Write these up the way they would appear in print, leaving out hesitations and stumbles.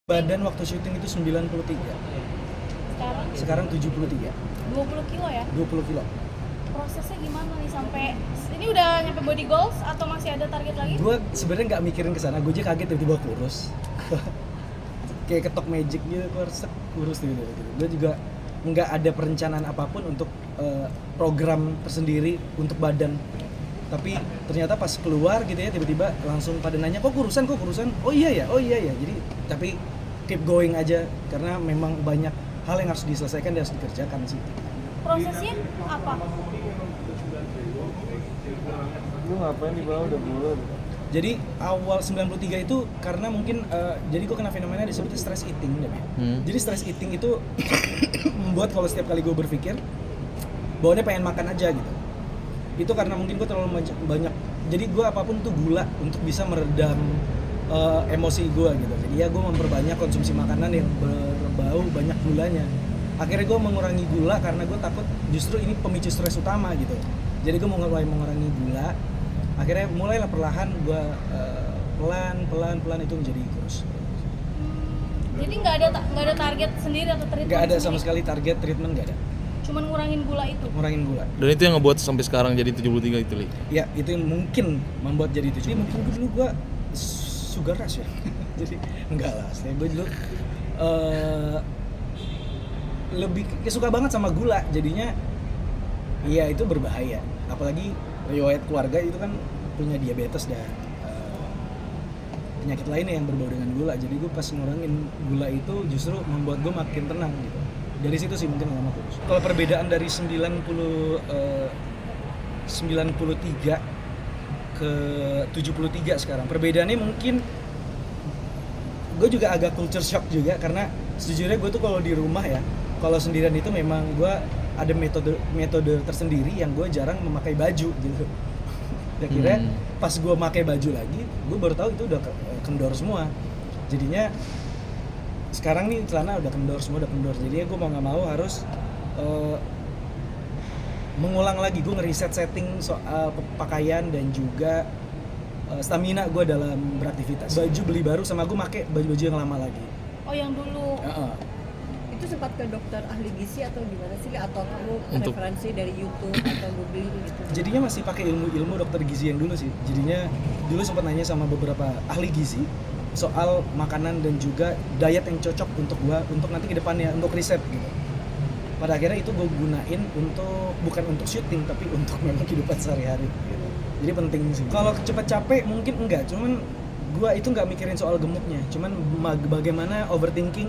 Badan waktu syuting itu 93. Sekarang 73. 20 kilo ya? 20 kilo. Prosesnya gimana nih sampai ini udah nyampe body goals atau masih ada target lagi? Gue sebenarnya nggak mikirin kesana, gue aja kaget tiba-tiba kurus. Kayak ketok magic gitu, kurus gitu. Gue juga nggak ada perencanaan apapun untuk program tersendiri untuk badan. Tapi ternyata pas keluar gitu ya, tiba-tiba langsung pada nanya, kok kurusan? Oh iya ya. Jadi tapi keep going aja karena memang banyak hal yang harus diselesaikan dan harus dikerjakan sih. Prosesnya apa? Lu ngapain di bawah udah bulan? Jadi awal 93 itu karena mungkin jadi gue kena fenomena disebutnya stress eating namanya. Jadi stress eating itu membuat kalau setiap kali gue berpikir bawaannya pengen makan aja gitu. Itu karena mungkin gue terlalu banyak. Jadi gue apapun tuh gula untuk bisa meredam emosi gue gitu. Jadi ya gue memperbanyak konsumsi makanan yang berbau banyak gulanya. Akhirnya gue mengurangi gula karena gue takut justru ini pemicu stres utama gitu. Jadi gue mulai mengurangi gula. Akhirnya mulailah perlahan gue pelan itu menjadi kurus. Jadi nggak ada target sendiri atau treatment? Nggak ada sendiri? sama sekali target treatment, nggak ada. Cuman ngurangin gula itu. Ngurangin gula. Dan itu yang ngebuat sampai sekarang jadi 73 itu, Li? Ya itu yang mungkin membuat jadi itu. Jadi mungkin dulu gue sugar rush ya. Jadi enggak lah. Gue dulu lebih suka banget sama gula. Jadinya iya itu berbahaya. Apalagi riwayat keluarga itu kan punya diabetes dan penyakit lainnya yang berbau dengan gula. Jadi gue pas ngurangin gula itu justru membuat gue makin tenang gitu. Dari situ sih mungkin lama kurus. Kalau perbedaan dari 93 ke 73 sekarang, perbedaannya mungkin gue juga agak culture shock juga karena sejujurnya gue tuh kalau di rumah ya, kalau sendirian itu memang gue ada metode tersendiri yang gue jarang memakai baju gitu. Akhirnya pas gue pakai baju lagi, gue baru tahu itu udah kendor semua. Jadinya sekarang nih celana udah kendor. Jadinya gue mau nggak mau harus mengulang lagi, gue ngeriset setting soal pakaian dan juga stamina gue dalam beraktivitas. Baju beli baru sama gue pakai baju-baju yang lama lagi. Oh yang dulu. Itu sempat ke dokter ahli gizi atau gimana sih, atau kamu Untuk referensi dari YouTube atau googling gitu? Jadinya masih pakai ilmu dokter gizi yang dulu sih. Jadinya dulu sempat nanya sama beberapa ahli gizi soal makanan dan juga diet yang cocok untuk gua untuk nanti ke depannya, untuk riset gitu. Pada akhirnya itu gue gunain untuk bukan untuk syuting tapi untuk memang kehidupan sehari-hari gitu. Jadi penting sih. Kalau cepet capek mungkin enggak, cuman gua itu nggak mikirin soal gemuknya, cuman bagaimana overthinking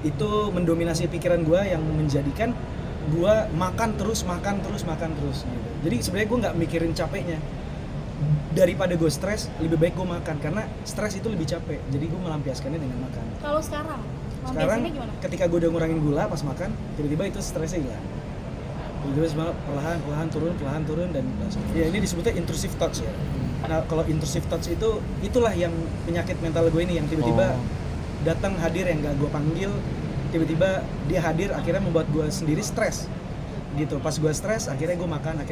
itu mendominasi pikiran gua yang menjadikan gua makan terus gitu. Jadi sebenarnya gua nggak mikirin capeknya. Daripada gue stres, lebih baik gue makan karena stres itu lebih capek. Jadi gue melampiaskannya dengan makan. Kalau sekarang gimana? Ketika gue udah ngurangin gula pas makan, tiba-tiba itu stresnya hilang. Terus perlahan turun dan ya ini disebutnya intrusive thoughts ya. Nah kalau intrusive thoughts itu itulah yang penyakit mental gue ini yang tiba-tiba datang hadir yang gak gue panggil, tiba-tiba dia hadir akhirnya membuat gue sendiri stres gitu. Pas gue stres akhirnya gue makan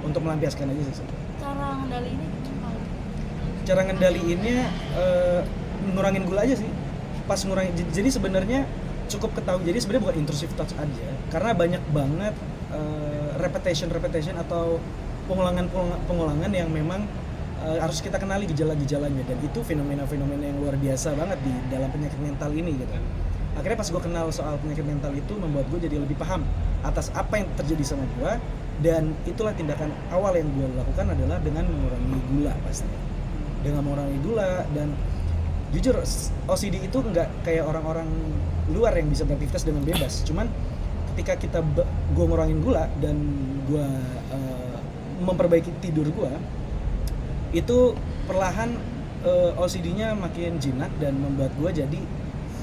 untuk melampiaskan aja sih. Cara ngedaliinnya ngurangin gula aja sih. Pas ngurangin, jadi sebenarnya cukup ketahui. Jadi sebenarnya bukan intrusive thoughts aja, karena banyak banget repetition atau pengulangan yang memang harus kita kenali gejala-gejalanya, dan itu fenomena-fenomena yang luar biasa banget di dalam penyakit mental ini gitu. Akhirnya pas gue kenal soal penyakit mental itu membuat gue jadi lebih paham atas apa yang terjadi sama gue, dan itulah tindakan awal yang gue lakukan adalah dengan mengurangi gula pastinya. Dengan mengurangi gula, dan jujur OCD itu nggak kayak orang-orang luar yang bisa beraktivitas dengan bebas. Cuman ketika gue ngurangin gula dan gue memperbaiki tidur gue, itu perlahan OCD-nya makin jinak dan membuat gue jadi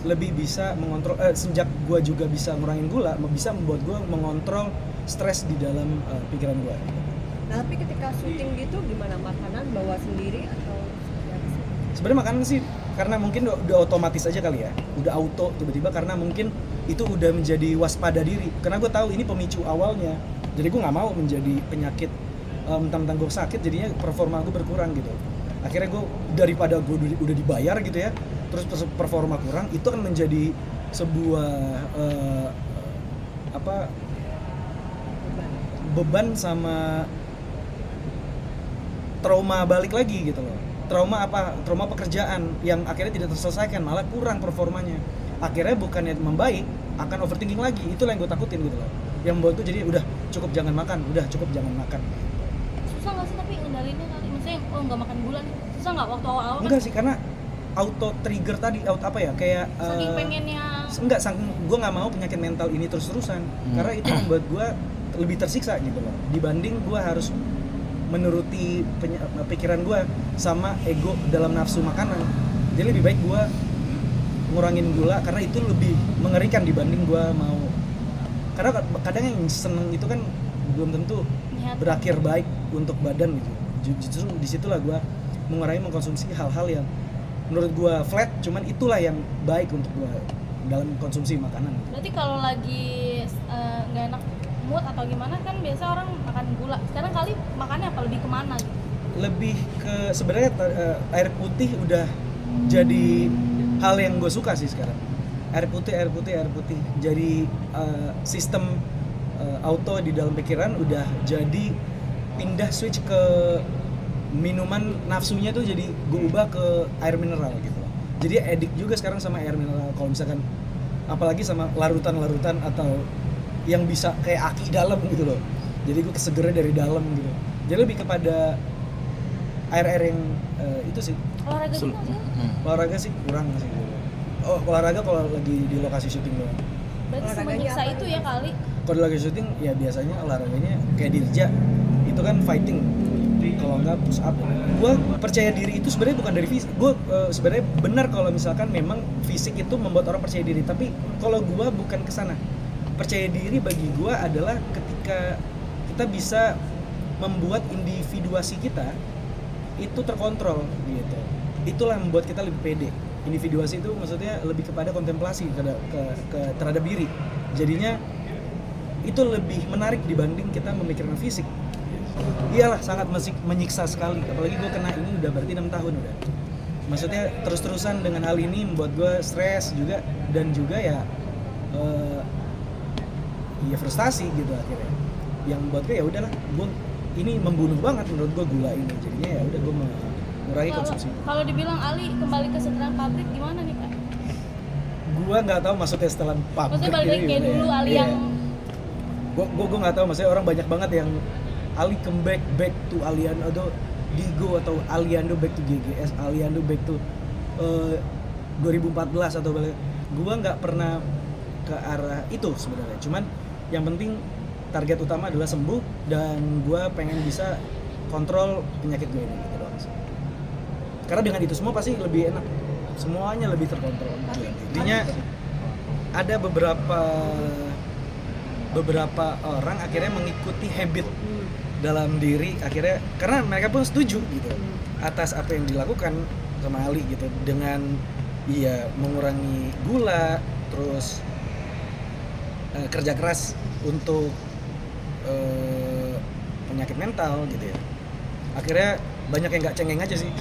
lebih bisa mengontrol. Sejak gue juga bisa ngurangin gula, bisa membuat gue mengontrol stres di dalam pikiran gue. Nah, tapi ketika syuting gitu gimana, makanan bawa sendiri atau sebenarnya makanan sih karena mungkin udah otomatis aja kali ya, udah auto tiba-tiba, karena mungkin itu udah menjadi waspada diri karena gue tahu ini pemicu awalnya. Jadi gue nggak mau menjadi penyakit mentang-mentang gue sakit jadinya performa gue berkurang gitu. Akhirnya gue daripada gue udah dibayar gitu ya, terus performa kurang, itu akan menjadi sebuah beban sama trauma balik lagi gitu loh. Trauma pekerjaan yang akhirnya tidak terselesaikan, malah kurang performanya. Akhirnya bukannya membaik, akan overthinking lagi. Itulah yang gue takutin gitu loh. Yang membuat gue jadi udah cukup jangan makan. Susah nggak sih tapi ngendalinnya kali? Maksudnya nggak makan gula nih, susah nggak waktu awal-awal? Enggak sih, karena auto trigger tadi, kayak Saking pengennya. Enggak, gue nggak mau penyakit mental ini terus-terusan. Karena itu membuat gue lebih tersiksa gitu loh. Dibanding gue harus menuruti pikiran gue sama ego dalam nafsu makanan. Jadi lebih baik gue ngurangin gula karena itu lebih mengerikan dibanding gue mau. Karena kadang yang seneng itu kan belum tentu berakhir baik untuk badan gitu. Justru disitulah gue mengurangi mengkonsumsi hal-hal yang menurut gue flat, cuman itulah yang baik untuk gue dalam konsumsi makanan. Berarti kalau lagi nggak enak mood atau gimana kan biasa orang makan gula. Sekarang kali makannya apa, lebih kemana gitu? Lebih ke sebenarnya air putih udah jadi hal yang gue suka sih sekarang. Air putih. Jadi sistem auto di dalam pikiran udah jadi pindah switch ke minuman, nafsunya tuh jadi gue ubah ke air mineral gitu. Jadi edik juga sekarang sama air mineral. Kalau misalkan apalagi sama larutan-larutan atau yang bisa kayak aki dalam gitu loh. Jadi gue kesegernya dari dalam gitu. Jadi lebih kepada air-air yang itu sih. Olahraga gitu sih? Olahraga sih kurang sih. Oh, olahraga kalau lagi di lokasi syuting doang. Berarti semenyiksa itu ya kali? Kalau di lokasi syuting ya biasanya olahraganya kayak dirja. Itu kan fighting. Kalau enggak push up. Gue percaya diri itu sebenarnya bukan dari fisik. Gue sebenarnya benar kalau misalkan memang fisik itu membuat orang percaya diri. Tapi kalau gue bukan kesana. Percaya diri bagi gue adalah ketika kita bisa membuat individuasi kita itu terkontrol gitu. Itulah yang membuat kita lebih pede. Individuasi itu maksudnya lebih kepada kontemplasi terhadap diri. Jadinya itu lebih menarik dibanding kita memikirkan fisik. Iyalah, sangat menyiksa sekali. Apalagi gue kena ini udah berarti 6 tahun udah. Maksudnya terus-terusan dengan hal ini membuat gue stres juga, dan juga ya frustasi gitu akhirnya. Yang buat gue ya udahlah, gue ini membunuh banget menurut gue gula ini. Jadinya ya udah gue mengurangi konsumsi. Kalau dibilang Ali kembali ke setelan pabrik gimana nih Kak? Gue nggak tahu maksudnya setelan pabrik. Maksudnya balik lagi kayak dulu Ali yang gue nggak tahu, maksudnya orang banyak banget yang Ali back to Aliando atau Digo, atau Aliando back to GGS, Aliando back to 2014 atau balik. Gue nggak pernah ke arah itu sebenarnya. Cuman yang penting target utama adalah sembuh, dan gue pengen bisa kontrol penyakit gue ini gitu doang sih. Karena dengan itu semua pasti lebih enak, semuanya lebih terkontrol. Intinya ada beberapa orang akhirnya mengikuti habit dalam diri akhirnya, karena mereka pun setuju gitu atas apa yang dilakukan sama Ali gitu, dengan mengurangi gula, terus kerja keras untuk penyakit mental gitu ya. Akhirnya banyak yang nggak cengeng aja sih.